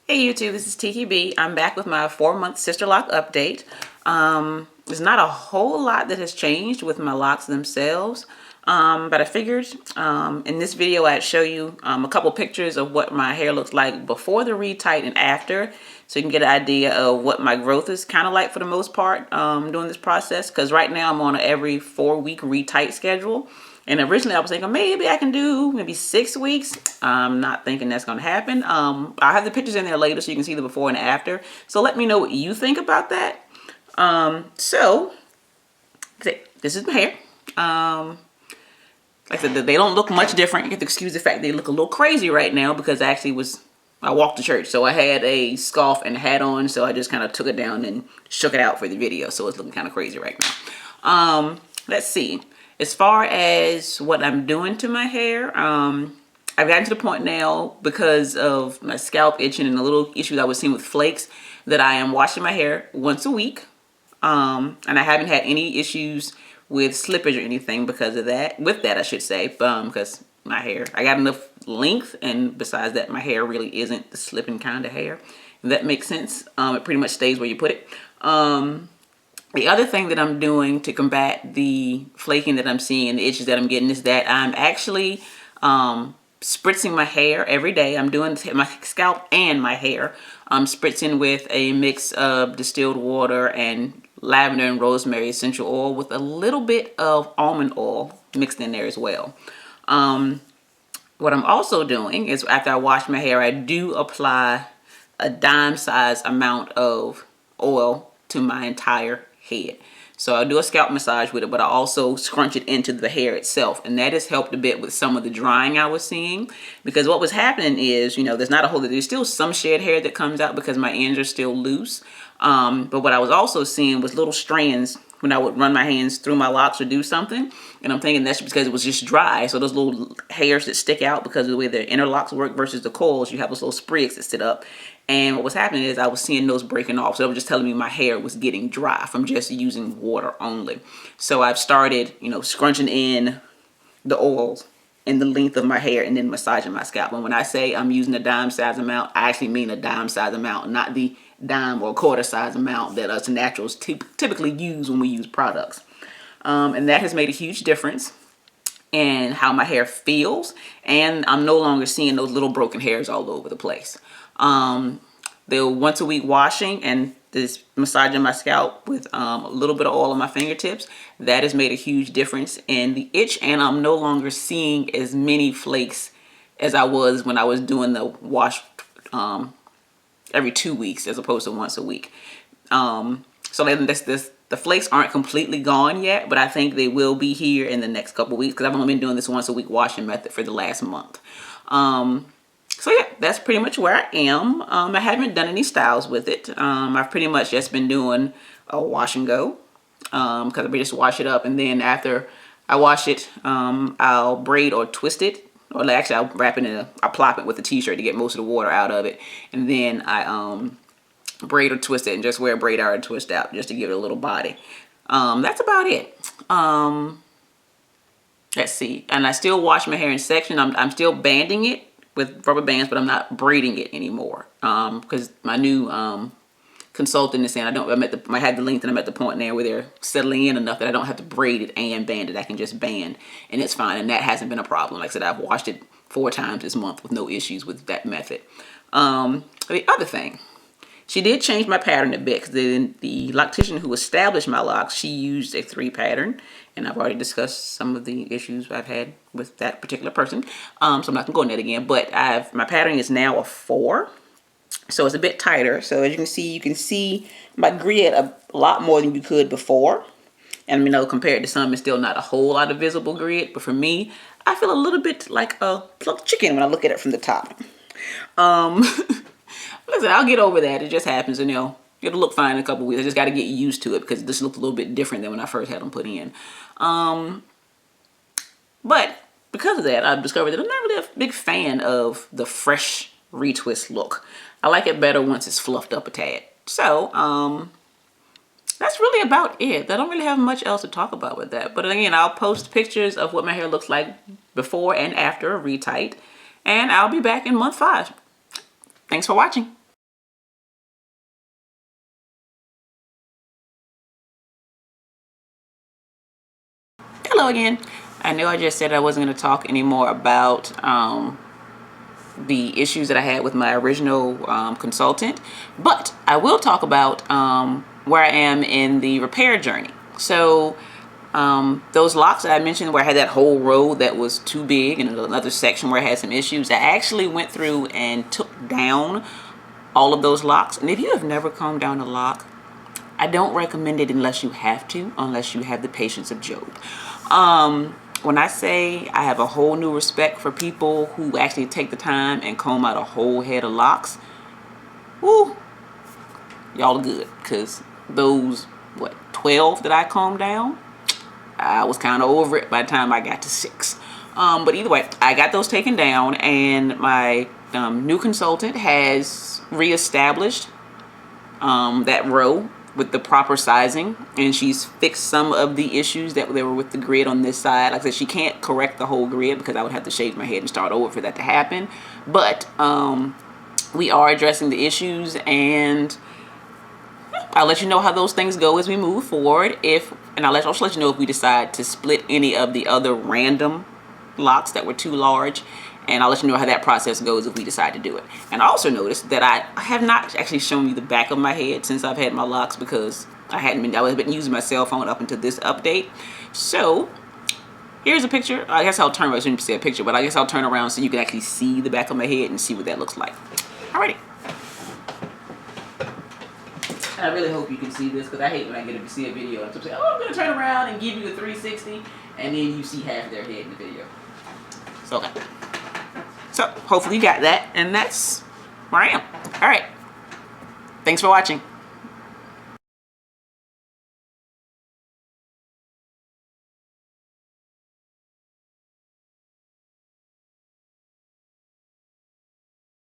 Hey YouTube, this is TTB. I'm back with my 4-month sister lock update. There's not a whole lot that has changed with my locks themselves, but I figured in this video I'd show you a couple pictures of what my hair looks like before the retight and after, so you can get an idea of what my growth is kind of like for the most part during this process, because right now I'm on an every 4-week retight schedule. And originally I was thinking maybe I can do maybe 6 weeks. I'm not thinking that's going to happen. I'll have the pictures in there later so you can see the before and after. So let me know what you think about that. So this is my hair. Like I said, they don't look much different. You have to excuse the fact they look a little crazy right now because I walked to church. So I had a scarf and a hat on. So I just kind of took it down and shook it out for the video. So it's looking kind of crazy right now. Let's see. As far as what I'm doing to my hair, I've gotten to the point now because of my scalp itching and the little issues I was seeing with flakes that I am washing my hair once a week. And I haven't had any issues with slippage or anything because of that. With that, I should say, because my hair, I got enough length, and besides that, my hair really isn't the slipping kind of hair. If that makes sense. It pretty much stays where you put it. The other thing that I'm doing to combat the flaking that I'm seeing and the itches that I'm getting is that I'm actually spritzing my hair every day. I'm doing my scalp and my hair. I'm spritzing with a mix of distilled water and lavender and rosemary essential oil with a little bit of almond oil mixed in there as well. What I'm also doing is after I wash my hair, I do apply a dime size amount of oil to my entire head. So I'll do a scalp massage with it, but I also scrunch it into the hair itself. And that has helped a bit with some of the drying I was seeing. Because what was happening is, there's still some shed hair that comes out because my ends are still loose. But what I was also seeing was little strands when I would run my hands through my locks or do something. And I'm thinking that's because it was just dry. So those little hairs that stick out because of the way the interlocks work versus the coils, you have those little sprigs that sit up. And what was happening is I was seeing those breaking off. So it was just telling me my hair was getting dry from just using water only. So I've started, scrunching in the oils in the length of my hair and then massaging my scalp. And when I say I'm using a dime size amount, I actually mean a dime size amount, not the dime or quarter size amount that us naturals typically use when we use products. And that has made a huge difference in how my hair feels. And I'm no longer seeing those little broken hairs all over the place. The once a week washing and this massaging my scalp with a little bit of oil on my fingertips, that has made a huge difference in the itch, and I'm no longer seeing as many flakes as I was when I was doing the wash every 2 weeks as opposed to once a week. So the flakes aren't completely gone yet, but I think they will be here in the next couple weeks because I've only been doing this once a week washing method for the last month. So yeah, that's pretty much where I am. I haven't done any styles with it. I've pretty much just been doing a wash and go because I just wash it up, and then after I wash it, I'll braid or twist it, or actually I'll wrap it I'll plop it with a t-shirt to get most of the water out of it, and then I braid or twist it and just wear a braid or twist out just to give it a little body. That's about it. Let's see, and I still wash my hair in section. I'm still banding it with rubber bands, but I'm not braiding it anymore because my new consultant is saying I had the length and I'm at the point now where they're settling in enough that I don't have to braid it and band it. I can just band and it's fine, and that hasn't been a problem. Like I said, I've washed it 4 times this month with no issues with that method. The other thing, she did change my pattern a bit because the loctician who established my locks, she used a 3 pattern. And I've already discussed some of the issues I've had with that particular person. So I'm not going to go in that again. But my pattern is now a 4. So it's a bit tighter. So as you can see my grid a lot more than you could before. And compared to some, it's still not a whole lot of visible grid. But for me, I feel a little bit like a plucked chicken when I look at it from the top. Listen, I'll get over that. It just happens, and it'll look fine in a couple weeks. I just got to get used to it because this looked a little bit different than when I first had them put in. But because of that, I've discovered that I'm not really a big fan of the fresh retwist look. I like it better once it's fluffed up a tad. So, that's really about it. I don't really have much else to talk about with that. But again, I'll post pictures of what my hair looks like before and after a retight. And I'll be back in month 5. Thanks for watching. Hello again. I know I just said I wasn't going to talk anymore about the issues that I had with my original consultant, but I will talk about where I am in the repair journey. So those locks that I mentioned where I had that whole row that was too big and another section where I had some issues, I actually went through and took down all of those locks. And if you have never combed down a lock, I don't recommend it unless you have to, unless you have the patience of Job. When I say I have a whole new respect for people who actually take the time and comb out a whole head of locks, woo, y'all are good. Because those, 12 that I combed down, I was kind of over it by the time I got to 6. But either way, I got those taken down, and my new consultant has reestablished that row with the proper sizing, and she's fixed some of the issues that were with the grid on this side. Like I said, she can't correct the whole grid because I would have to shave my head and start over for that to happen. But we are addressing the issues, and I'll let you know how those things go as we move forward. And I'll also let you know if we decide to split any of the other random locks that were too large. And I'll let you know how that process goes if we decide to do it. And I also noticed that I have not actually shown you the back of my head since I've had my locks, because I was been using my cell phone up until this update. So here's a picture. I guess I'll turn. I shouldn't say a picture, but I guess I'll turn around so you can actually see the back of my head and see what that looks like. Alrighty. And I really hope you can see this, because I hate when I get to see a video and say, oh, I'm going to turn around and give you a 360, and then you see half of their head in the video. So, okay. So, hopefully you got that, and that's where I am. All right. Thanks for watching.